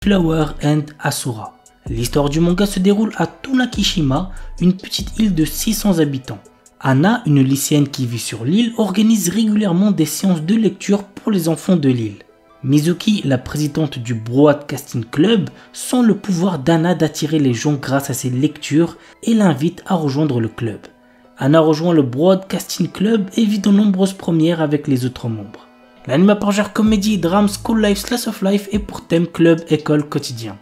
Flower and Asura. L'histoire du manga se déroule à Tonakishima, une petite île de 600 habitants. Anna, une lycéenne qui vit sur l'île, organise régulièrement des séances de lecture pour les enfants de l'île. Mizuki, la présidente du Broadcasting Club, sent le pouvoir d'Anna d'attirer les gens grâce à ses lectures et l'invite à rejoindre le club. Anna rejoint le Broadcasting Club et vit de nombreuses premières avec les autres membres. L'anime à part genre comédie, drame, school life, slice of life et pour thème club, école, quotidien.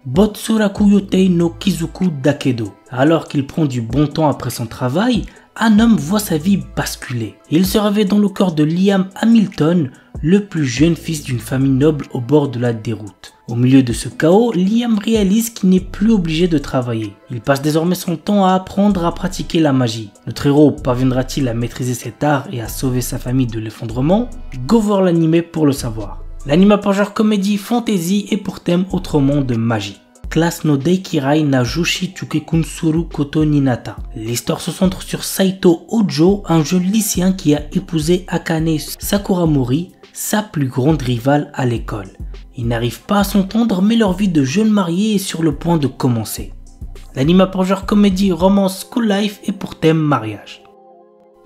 Botsuraku Yotei no Kizuku Dakedo. Alors qu'il prend du bon temps après son travail, un homme voit sa vie basculer. Il se réveille dans le corps de Liam Hamilton, le plus jeune fils d'une famille noble au bord de la déroute. Au milieu de ce chaos, Liam réalise qu'il n'est plus obligé de travailler. Il passe désormais son temps à apprendre à pratiquer la magie. Notre héros parviendra-t-il à maîtriser cet art et à sauver sa famille de l'effondrement? Go voir l'anime pour le savoir. L'anime à part genre comédie, fantasy et pour thème autrement de magie. Classe no Deikirai na Jushi Chukekun Suru Koto Ninata. L'histoire se centre sur Saito Ojo, un jeune lycéen qui a épousé Akane Sakuramori, sa plus grande rivale à l'école. Ils n'arrivent pas à s'entendre, mais leur vie de jeunes mariés est sur le point de commencer. L'anime à part genre comédie, romance, school life et pour thème mariage.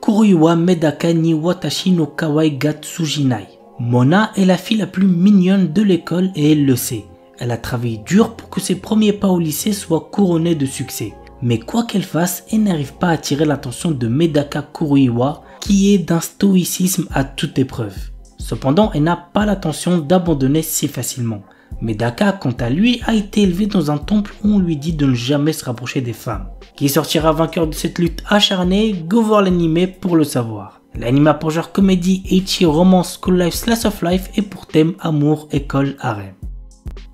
Kuruiwa Medaka ni Watashi no Kawai ga Tsujinai. Mona est la fille la plus mignonne de l'école et elle le sait. Elle a travaillé dur pour que ses premiers pas au lycée soient couronnés de succès. Mais quoi qu'elle fasse, elle n'arrive pas à attirer l'attention de Medaka Kuruiwa, qui est d'un stoïcisme à toute épreuve. Cependant, elle n'a pas l'intention d'abandonner si facilement. Medaka, quant à lui, a été élevé dans un temple où on lui dit de ne jamais se rapprocher des femmes. Qui sortira vainqueur de cette lutte acharnée? Go voir l'anime pour le savoir. L'anime a pour genre comédie, ecchi, romance, school life, slice of life et pour thème amour, école, harem.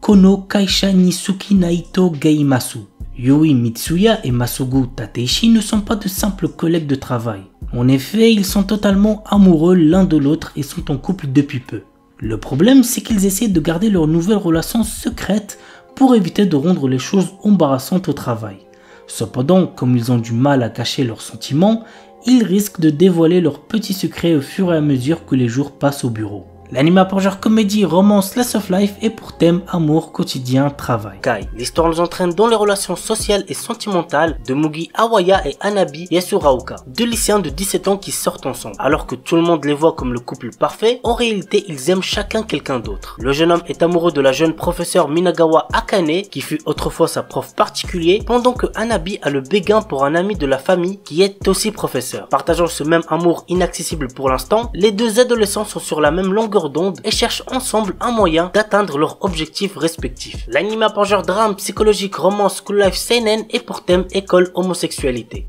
Kono Kaisha ni Suki Naito Geimasu. Yui Mitsuya et Masugu Tateishi ne sont pas de simples collègues de travail. En effet, ils sont totalement amoureux l'un de l'autre et sont en couple depuis peu. Le problème, c'est qu'ils essaient de garder leur nouvelle relation secrète pour éviter de rendre les choses embarrassantes au travail. Cependant, comme ils ont du mal à cacher leurs sentiments, ils risquent de dévoiler leurs petits secrets au fur et à mesure que les jours passent au bureau. L'anime a pour genre comédie, romance, slice of life et pour thème amour, quotidien, travail. Kai. L'histoire nous entraîne dans les relations sociales et sentimentales de Mugi Awaya et Hanabi Yasuraoka, deux lycéens de 17 ans qui sortent ensemble. Alors que tout le monde les voit comme le couple parfait, en réalité ils aiment chacun quelqu'un d'autre. Le jeune homme est amoureux de la jeune professeure Minagawa Akane, qui fut autrefois sa prof particulier, pendant que Hanabi a le béguin pour un ami de la famille qui est aussi professeur. Partageant ce même amour inaccessible pour l'instant, les deux adolescents sont sur la même longueur d'onde et cherchent ensemble un moyen d'atteindre leurs objectifs respectifs. L'anime a pour genre drame, psychologique, romance, school life, seinen et pour thème école, homosexualité.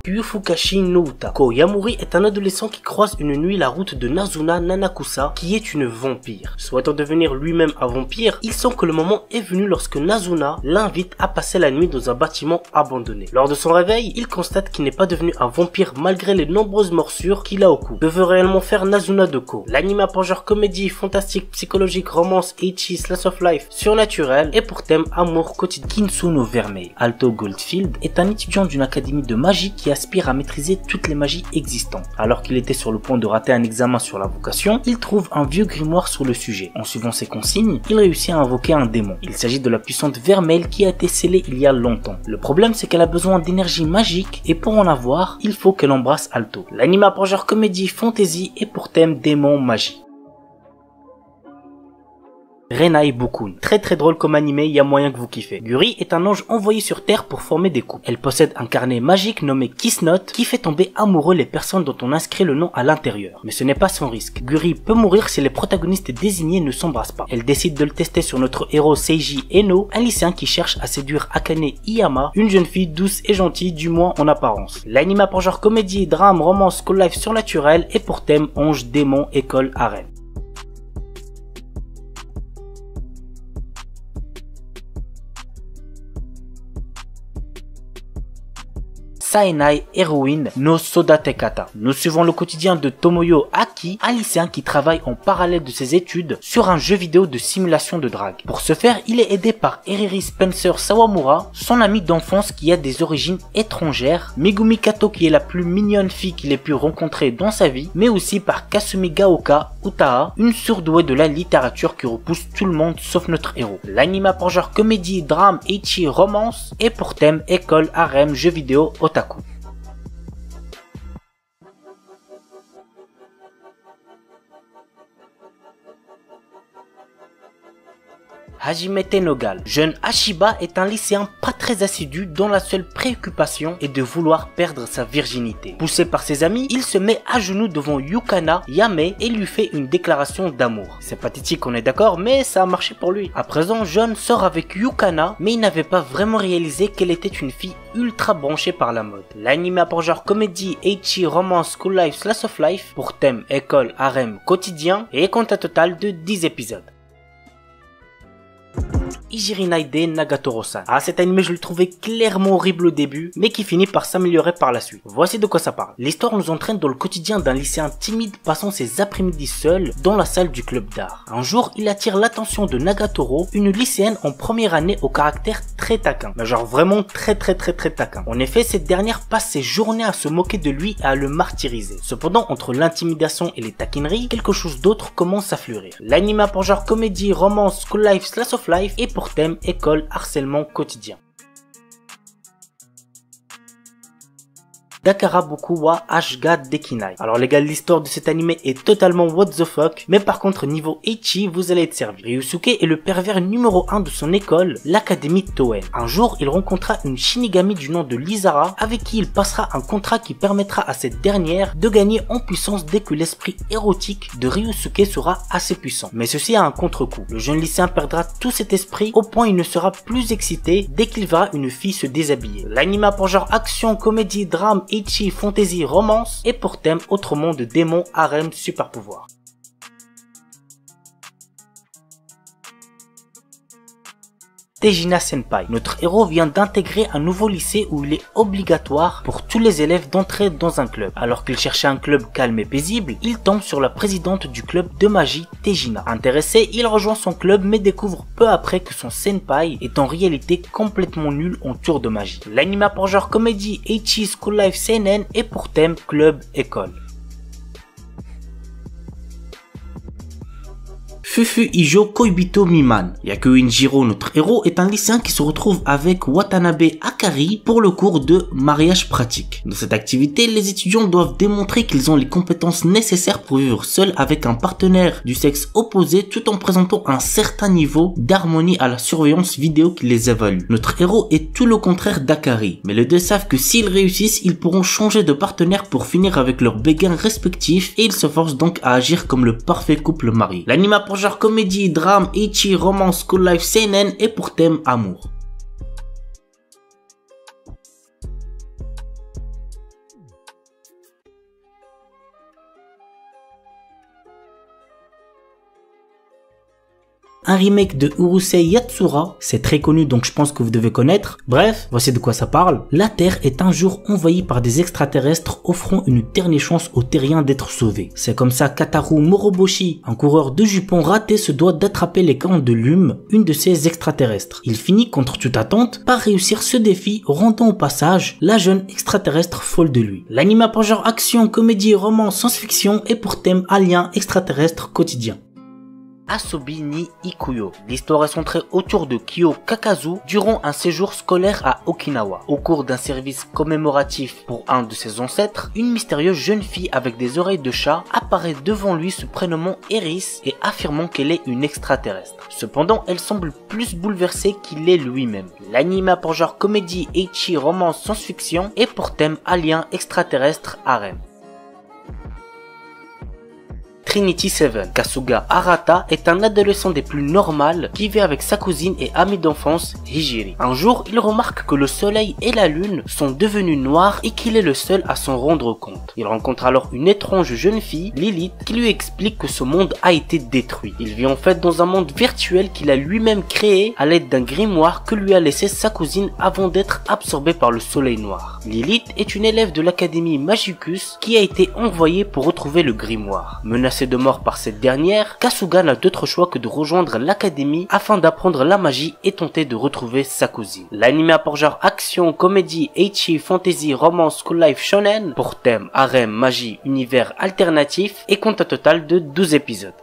Yufukashi no Uta. Ko Yamuri est un adolescent qui croise une nuit la route de Nazuna Nanakusa, qui est une vampire. Souhaitant devenir lui-même un vampire, il sent que le moment est venu lorsque Nazuna l'invite à passer la nuit dans un bâtiment abandonné. Lors de son réveil, il constate qu'il n'est pas devenu un vampire malgré les nombreuses morsures qu'il a au cou. Que veut réellement faire Nazuna de Ko? L'anime a pour genre comédie, fantastique, psychologique, romance, ecchi, slice of life, surnaturel et pour thème amour quotidien. Kinsuno Vermeil. Alto Goldfield est un étudiant d'une académie de magie qui aspire à maîtriser toutes les magies existantes. Alors qu'il était sur le point de rater un examen sur la vocation, il trouve un vieux grimoire sur le sujet. En suivant ses consignes, il réussit à invoquer un démon. Il s'agit de la puissante Vermeil qui a été scellée il y a longtemps. Le problème, c'est qu'elle a besoin d'énergie magique et pour en avoir, il faut qu'elle embrasse Alto. L'anime a pour genre comédie, fantasy et pour thème démon, magie. Renai Bukun. Très drôle comme animé, il y a moyen que vous kiffez. Guri est un ange envoyé sur Terre pour former des couples. Elle possède un carnet magique nommé Kiss Note qui fait tomber amoureux les personnes dont on inscrit le nom à l'intérieur. Mais ce n'est pas sans risque. Guri peut mourir si les protagonistes désignés ne s'embrassent pas. Elle décide de le tester sur notre héros Seiji Eno, un lycéen qui cherche à séduire Akane Iyama, une jeune fille douce et gentille, du moins en apparence. L'anime a pour genre comédie, drame, romance, school life surnaturel et pour thème ange, démon, école, harem. Saenai Heroine no Sodatekata. Nous suivons le quotidien de Tomoyo Aki, un lycéen qui travaille en parallèle de ses études sur un jeu vidéo de simulation de drague. Pour ce faire, il est aidé par Eriri Spencer Sawamura, son ami d'enfance qui a des origines étrangères, Megumi Kato qui est la plus mignonne fille qu'il ait pu rencontrer dans sa vie, mais aussi par Kasumi Gaoka Utaha, une surdouée de la littérature qui repousse tout le monde sauf notre héros. L'anime a pour genre comédie, drame, ecchi, romance et pour thème école, harem, jeux vidéo, otaku. Hajimete no Gal. Jeune Ashiba est un lycéen pas très assidu dont la seule préoccupation est de vouloir perdre sa virginité. Poussé par ses amis, il se met à genoux devant Yukana Yame et lui fait une déclaration d'amour. C'est pathétique, on est d'accord, mais ça a marché pour lui. À présent, Jeune sort avec Yukana, mais il n'avait pas vraiment réalisé qu'elle était une fille ultra branchée par la mode. L'anime a pour genre comédie, ecchi, romance, school life, slice of life, pour thème école, harem, quotidien et compte un total de 10 épisodes. Ijirinaide Nagatoro-san. Ah, cet anime je le trouvais clairement horrible au début, mais qui finit par s'améliorer par la suite. Voici de quoi ça parle. L'histoire nous entraîne dans le quotidien d'un lycéen timide passant ses après-midi seul dans la salle du club d'art. Un jour, il attire l'attention de Nagatoro, une lycéenne en première année au caractère très taquin. Mais genre vraiment très taquin. En effet, cette dernière passe ses journées à se moquer de lui et à le martyriser. Cependant, entre l'intimidation et les taquineries, quelque chose d'autre commence à fleurir. L'anime a pour genre comédie, romance, school life, slice of life et pour thème école, harcèlement quotidien. Dakaraboku wa Ashga Dekinai. Alors les gars, l'histoire de cet anime est totalement what the fuck, mais par contre niveau ecchi, vous allez être servi. Ryusuke est le pervers numéro 1 de son école, l'académie Toen. Un jour, il rencontra une Shinigami du nom de Lizara, avec qui il passera un contrat qui permettra à cette dernière de gagner en puissance dès que l'esprit érotique de Ryusuke sera assez puissant. Mais ceci a un contre-coup. Le jeune lycéen perdra tout cet esprit au point il ne sera plus excité dès qu'il verra une fille se déshabiller. L'anime a pour genre action, comédie, drame, ecchi, fantasy, romance et pour thème autre monde de démons, harem, super pouvoir. Tejina Senpai. Notre héros vient d'intégrer un nouveau lycée où il est obligatoire pour tous les élèves d'entrer dans un club. Alors qu'il cherchait un club calme et paisible, il tombe sur la présidente du club de magie, Tejina. Intéressé, il rejoint son club mais découvre peu après que son senpai est en réalité complètement nul en tour de magie. L'anime a pour genre comédie, ecchi, school life, seinen et pour thème club école. Fufu Ijo Koibito Miman. Yakuinjiro, notre héros, est un lycéen qui se retrouve avec Watanabe Akari pour le cours de mariage pratique. Dans cette activité, les étudiants doivent démontrer qu'ils ont les compétences nécessaires pour vivre seuls avec un partenaire du sexe opposé tout en présentant un certain niveau d'harmonie à la surveillance vidéo qui les évalue. Notre héros est tout le contraire d'Akari, mais les deux savent que s'ils réussissent, ils pourront changer de partenaire pour finir avec leurs béguins respectifs et ils se forcent donc à agir comme le parfait couple marié. L'anime a pour genre comédie, drame, ecchi, romance, school life, seinen et pour thème amour. Un remake de Urusei Yatsura, c'est très connu donc je pense que vous devez connaître. Bref, voici de quoi ça parle. La Terre est un jour envahie par des extraterrestres offrant une dernière chance aux terriens d'être sauvés. C'est comme ça qu'Ataru Moroboshi, un coureur de jupons raté, se doit d'attraper les cornes de Lume, une de ces extraterrestres. Il finit contre toute attente par réussir ce défi, rendant au passage la jeune extraterrestre folle de lui. L'anime a pour genre action, comédie, roman, science-fiction et pour thème alien extraterrestre quotidien. Asobi ni Ikuyo. L'histoire est centrée autour de Kyo Kakazu durant un séjour scolaire à Okinawa. Au cours d'un service commémoratif pour un de ses ancêtres, une mystérieuse jeune fille avec des oreilles de chat apparaît devant lui se prénommant Eris et affirmant qu'elle est une extraterrestre. Cependant, elle semble plus bouleversée qu'il est lui-même. L'anime a pour genre comédie, ecchi, romance, science-fiction et pour thème alien extraterrestre harem. Trinity Seven. Kasuga Arata est un adolescent des plus normales qui vit avec sa cousine et amie d'enfance Hijiri. Un jour, il remarque que le soleil et la lune sont devenus noirs et qu'il est le seul à s'en rendre compte. Il rencontre alors une étrange jeune fille, Lilith, qui lui explique que ce monde a été détruit. Il vit en fait dans un monde virtuel qu'il a lui-même créé à l'aide d'un grimoire que lui a laissé sa cousine avant d'être absorbé par le soleil noir. Lilith est une élève de l'académie Magicus qui a été envoyée pour retrouver le grimoire. Menacé de mort par cette dernière, Kasuga n'a d'autre choix que de rejoindre l'académie afin d'apprendre la magie et tenter de retrouver sa cousine. L'anime a pour genre action, comédie, ecchi, fantasy, romance, school life, shonen, pour thème harem, magie, univers alternatif et compte un total de 12 épisodes.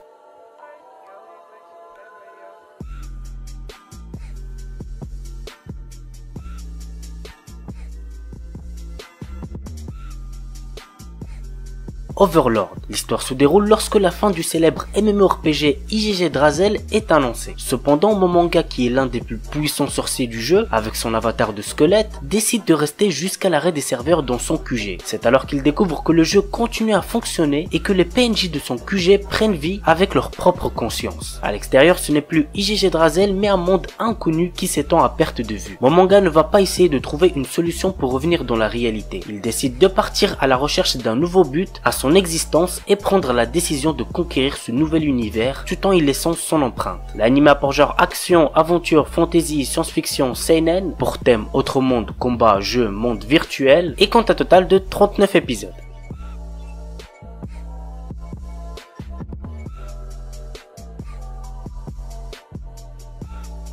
Overlord. L'histoire se déroule lorsque la fin du célèbre MMORPG IGG Drazel est annoncée. Cependant, Momonga, qui est l'un des plus puissants sorciers du jeu, avec son avatar de squelette, décide de rester jusqu'à l'arrêt des serveurs dans son QG. C'est alors qu'il découvre que le jeu continue à fonctionner et que les PNJ de son QG prennent vie avec leur propre conscience. À l'extérieur, ce n'est plus IGG Drazel mais un monde inconnu qui s'étend à perte de vue. Momonga ne va pas essayer de trouver une solution pour revenir dans la réalité. Il décide de partir à la recherche d'un nouveau but à son existence et prendre la décision de conquérir ce nouvel univers tout en y laissant son empreinte. L'anime a pour genre action, aventure, fantasy, science-fiction, seinen, pour thème autre monde, combat, jeu, monde virtuel et compte un total de 39 épisodes.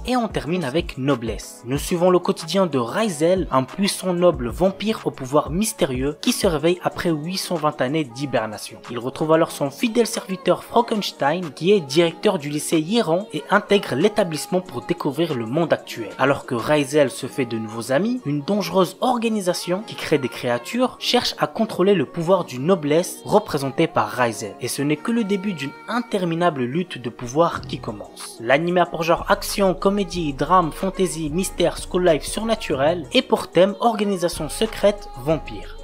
Et on termine avec Noblesse. Nous suivons le quotidien de Ryzel, un puissant noble vampire au pouvoir mystérieux qui se réveille après 820 années d'hibernation. Il retrouve alors son fidèle serviteur Frankenstein qui est directeur du lycée Hieron et intègre l'établissement pour découvrir le monde actuel. Alors que Ryzel se fait de nouveaux amis, une dangereuse organisation qui crée des créatures cherche à contrôler le pouvoir du Noblesse représenté par Ryzel. Et ce n'est que le début d'une interminable lutte de pouvoir qui commence. L'anime a pour genre action, comédie, drame, fantasy, mystère, school life, surnaturel et pour thème organisation secrète, vampire.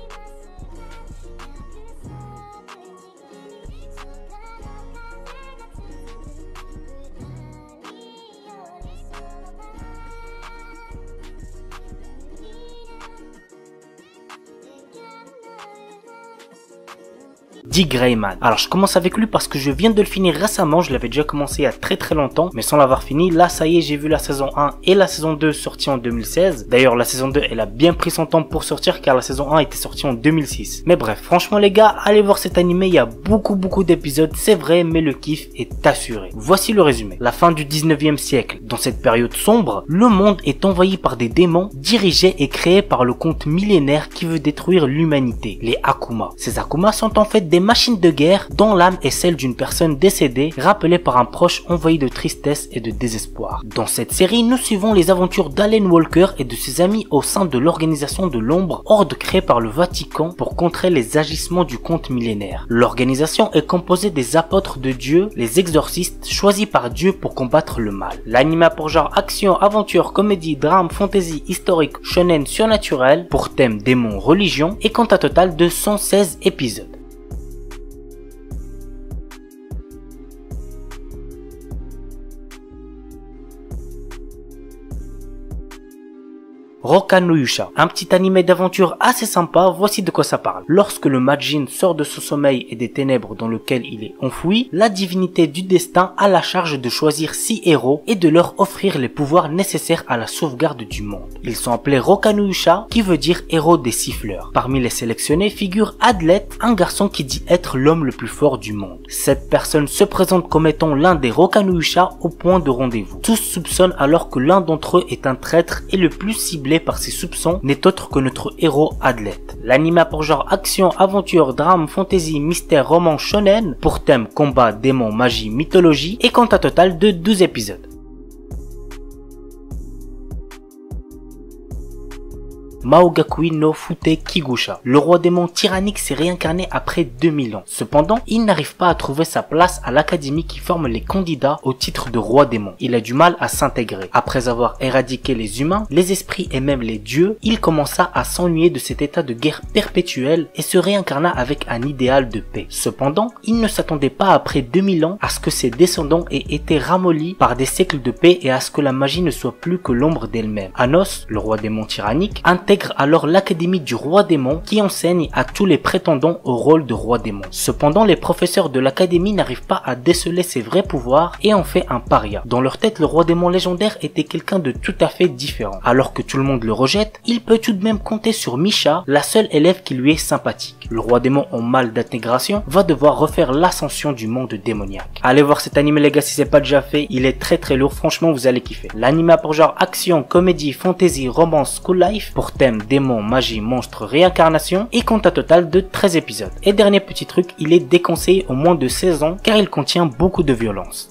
Dick Grayman. Alors je commence avec lui parce que je viens de le finir récemment, je l'avais déjà commencé il y a très longtemps, mais sans l'avoir fini. Là ça y est, j'ai vu la saison 1 et la saison 2 sortie en 2016. D'ailleurs la saison 2 elle a bien pris son temps pour sortir car la saison 1 était sortie en 2006. Mais bref, franchement les gars, allez voir cet animé, il y a beaucoup d'épisodes, c'est vrai, mais le kiff est assuré. Voici le résumé. La fin du 19e siècle. Dans cette période sombre, le monde est envahi par des démons dirigés et créés par le comte millénaire qui veut détruire l'humanité, les Akuma. Ces Akuma sont en fait des machines de guerre dont l'âme est celle d'une personne décédée, rappelée par un proche envahi de tristesse et de désespoir. Dans cette série, nous suivons les aventures d'Alan Walker et de ses amis au sein de l'organisation de l'ombre, horde créée par le Vatican pour contrer les agissements du comte millénaire. L'organisation est composée des apôtres de Dieu, les exorcistes choisis par Dieu pour combattre le mal. L'anime a pour genre action, aventure, comédie, drame, fantasy, historique, shonen, surnaturel, pour thème démon, religion et compte un total de 116 épisodes. Roka no Yusha, un petit animé d'aventure assez sympa, voici de quoi ça parle. Lorsque le Majin sort de son sommeil et des ténèbres dans lequel il est enfoui, la divinité du destin a la charge de choisir 6 héros et de leur offrir les pouvoirs nécessaires à la sauvegarde du monde. Ils sont appelés Roka no Yusha, qui veut dire héros des siffleurs. Parmi les sélectionnés figure Adlet, un garçon qui dit être l'homme le plus fort du monde. Cette personne se présente comme étant l'un des Roka no Yusha au point de rendez-vous. Tous soupçonnent alors que l'un d'entre eux est un traître et le plus ciblé par ses soupçons n'est autre que notre héros Adlet. L'anime a pour genre action, aventure, drame, fantasy, mystère, roman, shonen, pour thème combat, démon, magie, mythologie et compte un total de 12 épisodes. Maogakui no Fute Kigusha. Le roi démon tyrannique s'est réincarné après 2000 ans. Cependant, il n'arrive pas à trouver sa place à l'académie qui forme les candidats au titre de roi démon. Il a du mal à s'intégrer. Après avoir éradiqué les humains, les esprits et même les dieux, il commença à s'ennuyer de cet état de guerre perpétuelle et se réincarna avec un idéal de paix. Cependant, il ne s'attendait pas après 2000 ans à ce que ses descendants aient été ramollis par des siècles de paix et à ce que la magie ne soit plus que l'ombre d'elle-même. Anos, le roi démon tyrannique, intègre alors l'académie du roi démon qui enseigne à tous les prétendants au rôle de roi démon. Cependant, les professeurs de l'académie n'arrivent pas à déceler ses vrais pouvoirs et en fait un paria. Dans leur tête, le roi démon légendaire était quelqu'un de tout à fait différent. Alors que tout le monde le rejette, il peut tout de même compter sur Misha, la seule élève qui lui est sympathique. Le roi démon en mal d'intégration va devoir refaire l'ascension du monde démoniaque. Allez voir cet anime les gars si c'est pas déjà fait, il est très lourd, franchement vous allez kiffer. L'anime a pour genre action, comédie, fantasy, romance, school life, pour thème démon, magie, monstre, réincarnation et compte à total de 13 épisodes. Et dernier petit truc, il est déconseillé aux moins de 16 ans car il contient beaucoup de violence.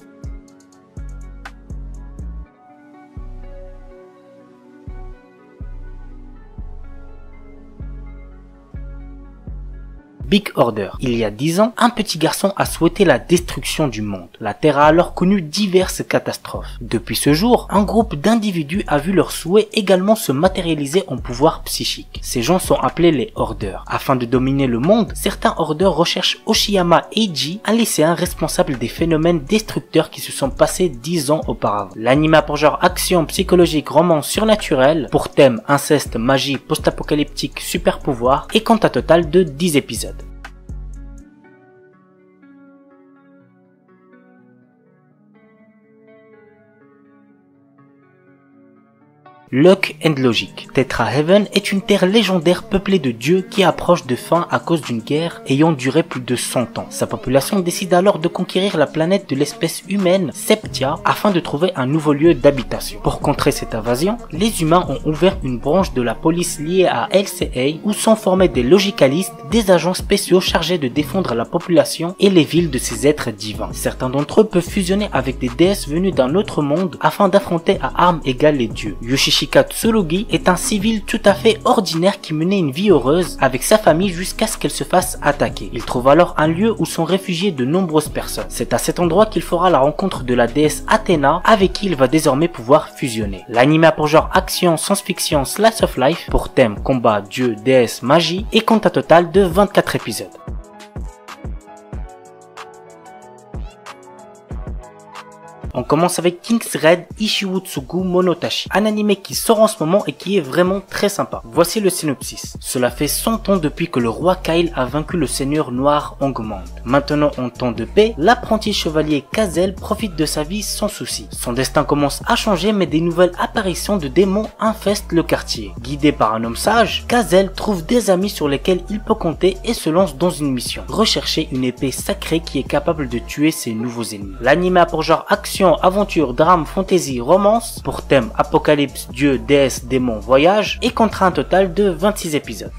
Big Order. Il y a 10 ans, un petit garçon a souhaité la destruction du monde. La Terre a alors connu diverses catastrophes. Depuis ce jour, un groupe d'individus a vu leur souhait également se matérialiser en pouvoir psychique. Ces gens sont appelés les Orders. Afin de dominer le monde, certains Orders recherchent Oshiyama Eiji, un lycéen responsable des phénomènes destructeurs qui se sont passés 10 ans auparavant. L'anime a pour genre action, psychologique, romance, surnaturel, pour thème inceste, magie, post-apocalyptique, super pouvoir et compte à total de 10 épisodes. Luck and Logic. Tetraheaven est une terre légendaire peuplée de dieux qui approche de fin à cause d'une guerre ayant duré plus de 100 ans. Sa population décide alors de conquérir la planète de l'espèce humaine, Septia, afin de trouver un nouveau lieu d'habitation. Pour contrer cette invasion, les humains ont ouvert une branche de la police liée à LCA où sont formés des logicalistes, des agents spéciaux chargés de défendre la population et les villes de ces êtres divins. Certains d'entre eux peuvent fusionner avec des déesses venues d'un autre monde afin d'affronter à armes égales les dieux. Yoshishika Tsurugi est un civil tout à fait ordinaire qui menait une vie heureuse avec sa famille jusqu'à ce qu'elle se fasse attaquer. Il trouve alors un lieu où sont réfugiés de nombreuses personnes. C'est à cet endroit qu'il fera la rencontre de la déesse Athéna avec qui il va désormais pouvoir fusionner. L'anime a pour genre action, science-fiction, slice of life, pour thème combat, dieu, déesse, magie et compte un total de 24 épisodes. On commence avec King's Raid Ishiwotsugu Monotachi, un anime qui sort en ce moment et qui est vraiment très sympa. Voici le synopsis. Cela fait 100 ans depuis que le roi Kyle a vaincu le seigneur noir Hongmand. Maintenant en temps de paix, l'apprenti chevalier Kazel profite de sa vie sans souci. Son destin commence à changer mais des nouvelles apparitions de démons infestent le quartier. Guidé par un homme sage, Kazel trouve des amis sur lesquels il peut compter et se lance dans une mission. Rechercher une épée sacrée qui est capable de tuer ses nouveaux ennemis. L'anime a pour genre action, aventure, drame, fantasy, romance, pour thème apocalypse, dieu, déesse, démon, voyage, et comptera un total de 26 épisodes.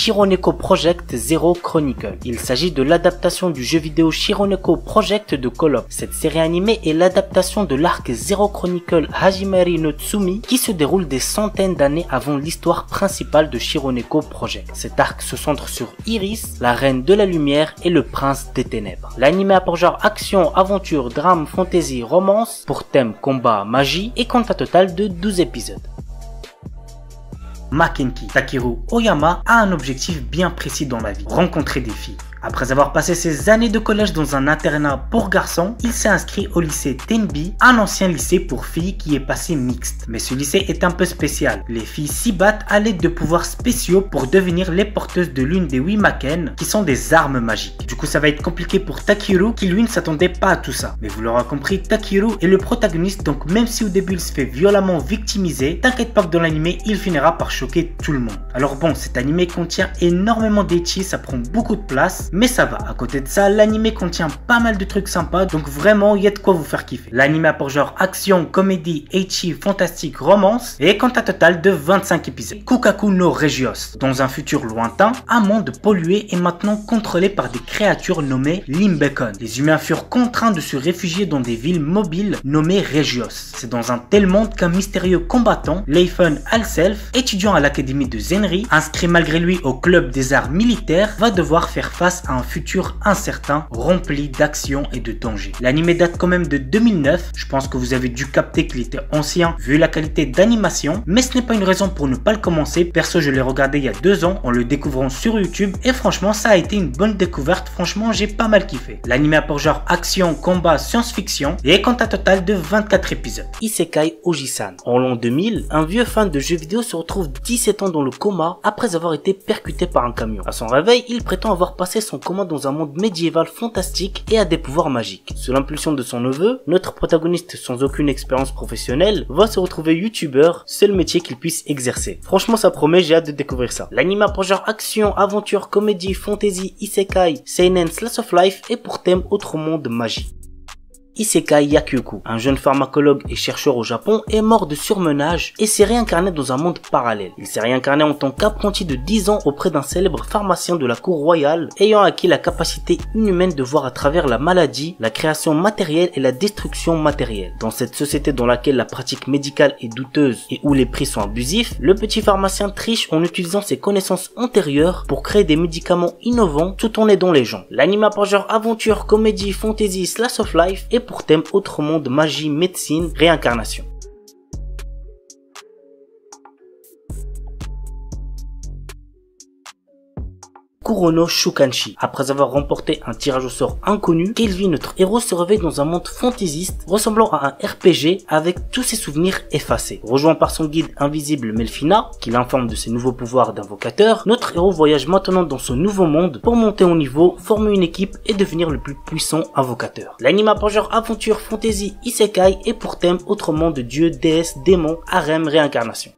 Shironeko Project Zero Chronicle. Il s'agit de l'adaptation du jeu vidéo Shironeko Project de Call of. Cette série animée est l'adaptation de l'arc Zero Chronicle Hajimari no Tsumi qui se déroule des centaines d'années avant l'histoire principale de Shironeko Project. Cet arc se centre sur Iris, la reine de la lumière et le prince des ténèbres. L'anime a pour genre action, aventure, drame, fantasy, romance, pour thème combat, magie et compte un total de 12 épisodes. Makenki. Takeru Oyama a un objectif bien précis dans la vie, rencontrer des filles. Après avoir passé ses années de collège dans un internat pour garçons, il s'est inscrit au lycée Tenbi, un ancien lycée pour filles qui est passé mixte. Mais ce lycée est un peu spécial. Les filles s'y battent à l'aide de pouvoirs spéciaux pour devenir les porteuses de l'une des 8 Maken, qui sont des armes magiques. Du coup, ça va être compliqué pour Takeru, qui lui ne s'attendait pas à tout ça. Mais vous l'aurez compris, Takeru est le protagoniste, donc même si au début il se fait violemment victimiser, t'inquiète pas que dans l'anime, il finira par choquer tout le monde. Alors bon, cet anime contient énormément d'ecchi, ça prend beaucoup de place. mais ça va. À côté de ça, l'anime contient pas mal de trucs sympas, donc vraiment il y a de quoi vous faire kiffer. L'anime a pour genre action, comédie, ecchi, fantastique, romance et compte un total de 25 épisodes. Kukaku no Regios. Dans un futur lointain, un monde pollué est maintenant contrôlé par des créatures nommées Limbekon. Les humains furent contraints de se réfugier dans des villes mobiles nommées Regios. C'est dans un tel monde qu'un mystérieux combattant, Leifun Alself, étudiant à l'académie de Zenri, inscrit malgré lui au club des arts militaires, va devoir faire face à un futur incertain, rempli d'action et de danger. L'anime date quand même de 2009, je pense que vous avez dû capter qu'il était ancien vu la qualité d'animation, mais ce n'est pas une raison pour ne pas le commencer. Perso, je l'ai regardé il y a 2 ans en le découvrant sur YouTube et franchement ça a été une bonne découverte, franchement j'ai pas mal kiffé. L'anime a pour genre action, combat, science-fiction et compte un total de 24 épisodes. Isekai Oji-san. En l'an 2000, un vieux fan de jeux vidéo se retrouve 17 ans dans le coma après avoir été percuté par un camion. À son réveil, il prétend avoir passé son coma dans un monde médiéval fantastique et a des pouvoirs magiques. Sous l'impulsion de son neveu, notre protagoniste sans aucune expérience professionnelle va se retrouver youtubeur, seul métier qu'il puisse exercer. Franchement ça promet, j'ai hâte de découvrir ça. L'anime a pour genre action, aventure, comédie, fantasy, isekai, seinen, slice of life et pour thème autre monde magie. Isekai Yakyoku, un jeune pharmacologue et chercheur au Japon, est mort de surmenage et s'est réincarné dans un monde parallèle. Il s'est réincarné en tant qu'apprenti de 10 ans auprès d'un célèbre pharmacien de la cour royale, ayant acquis la capacité inhumaine de voir à travers la maladie, la création matérielle et la destruction matérielle. Dans cette société dans laquelle la pratique médicale est douteuse et où les prix sont abusifs, le petit pharmacien triche en utilisant ses connaissances antérieures pour créer des médicaments innovants tout en aidant les gens. L'anime a pour genre aventure, comédie, fantasy, slice of life et pour thème autre monde, magie, médecine, réincarnation. Kurono Shukanshi. Après avoir remporté un tirage au sort inconnu, Kelvin, notre héros, se réveille dans un monde fantaisiste ressemblant à un RPG avec tous ses souvenirs effacés. Rejoint par son guide invisible Melfina, qui l'informe de ses nouveaux pouvoirs d'invocateur, notre héros voyage maintenant dans ce nouveau monde pour monter au niveau, former une équipe et devenir le plus puissant invocateur. L'anime a pour genre aventure, fantasy, isekai et pour thème autre monde de dieux, déesses, démons, harem, réincarnation.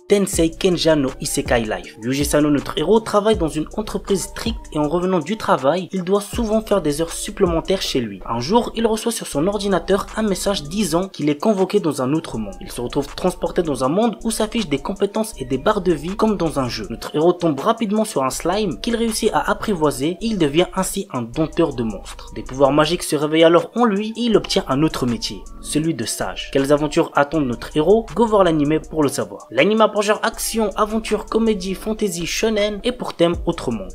Tensei Kenja no Isekai Life. Yuji Sano, notre héros, travaille dans une entreprise stricte et en revenant du travail, il doit souvent faire des heures supplémentaires chez lui. Un jour, il reçoit sur son ordinateur un message disant qu'il est convoqué dans un autre monde. Il se retrouve transporté dans un monde où s'affichent des compétences et des barres de vie comme dans un jeu. Notre héros tombe rapidement sur un slime qu'il réussit à apprivoiser et il devient ainsi un dompteur de monstres. Des pouvoirs magiques se réveillent alors en lui et il obtient un autre métier, celui de sage. Quelles aventures attendent notre héros? Go voir l'anime pour le savoir. L'anime a pour genre action, aventure, comédie, fantasy, shonen et pour thème autre monde.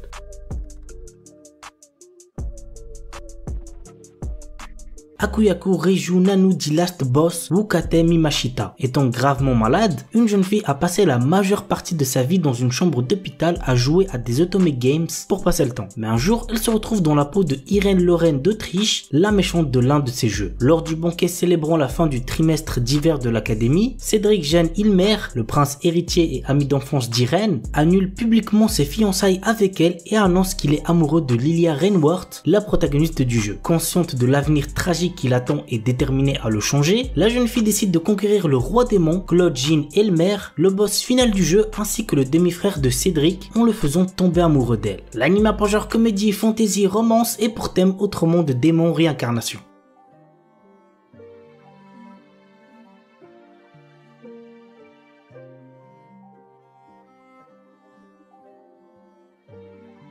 Akuyaku Reiju Nanu dit Last Boss Wukate Mimashita. Étant gravement malade, une jeune fille a passé la majeure partie de sa vie dans une chambre d'hôpital à jouer à des Otome Games pour passer le temps. Mais un jour, elle se retrouve dans la peau de Irène Lorraine d'Autriche, la méchante de l'un de ses jeux. Lors du banquet célébrant la fin du trimestre d'hiver de l'académie, Cédric Jeanne Ilmer, le prince héritier et ami d'enfance d'Irène, annule publiquement ses fiançailles avec elle et annonce qu'il est amoureux de Lilia Rainworth, la protagoniste du jeu. Consciente de l'avenir tragique qui l'attend et déterminée à le changer, la jeune fille décide de conquérir le roi démon, Claude Jean Elmer, le boss final du jeu ainsi que le demi-frère de Cédric en le faisant tomber amoureux d'elle. L'anime a pour genre comédie, fantasy, romance et pour thème autre monde, démon, réincarnation.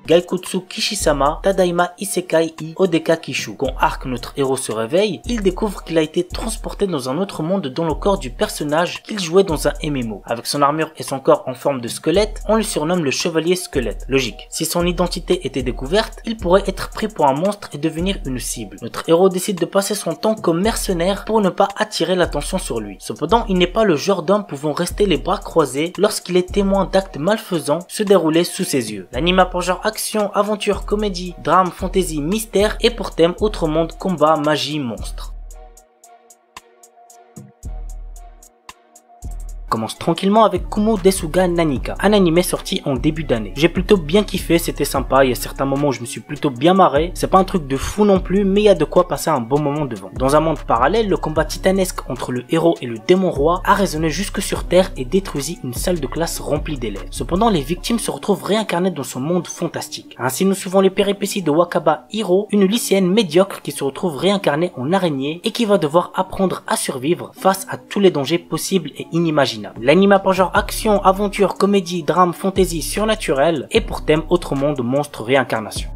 Gaikutsu Kishisama Tadaima Isekai I Odeka Kishu. Quand Arc, notre héros, se réveille, il découvre qu'il a été transporté dans un autre monde dans le corps du personnage qu'il jouait dans un MMO. Avec son armure et son corps en forme de squelette, on le surnomme le chevalier squelette. Logique. Si son identité était découverte, il pourrait être pris pour un monstre et devenir une cible. Notre héros décide de passer son temps comme mercenaire pour ne pas attirer l'attention sur lui. Cependant, il n'est pas le genre d'homme pouvant rester les bras croisés lorsqu'il est témoin d'actes malfaisants se dérouler sous ses yeux. L'anime a pour genre action, aventure, comédie, drame, fantasy, mystère et pour thème autre monde, combat, magie, monstre. Commence tranquillement avec Kumo Desuga Nanika, un animé sorti en début d'année. J'ai plutôt bien kiffé, c'était sympa, il y a certains moments où je me suis plutôt bien marré, c'est pas un truc de fou non plus, mais il y a de quoi passer un bon moment devant. Dans un monde parallèle, le combat titanesque entre le héros et le démon roi a résonné jusque sur Terre et détruisit une salle de classe remplie d'élèves. Cependant, les victimes se retrouvent réincarnées dans ce monde fantastique. Ainsi, nous suivons les péripéties de Wakaba Hiro, une lycéenne médiocre qui se retrouve réincarnée en araignée et qui va devoir apprendre à survivre face à tous les dangers possibles et inimaginables. L'anime a pour genre action, aventure, comédie, drame, fantasy, surnaturel et pour thème autre monde, monstre, réincarnation.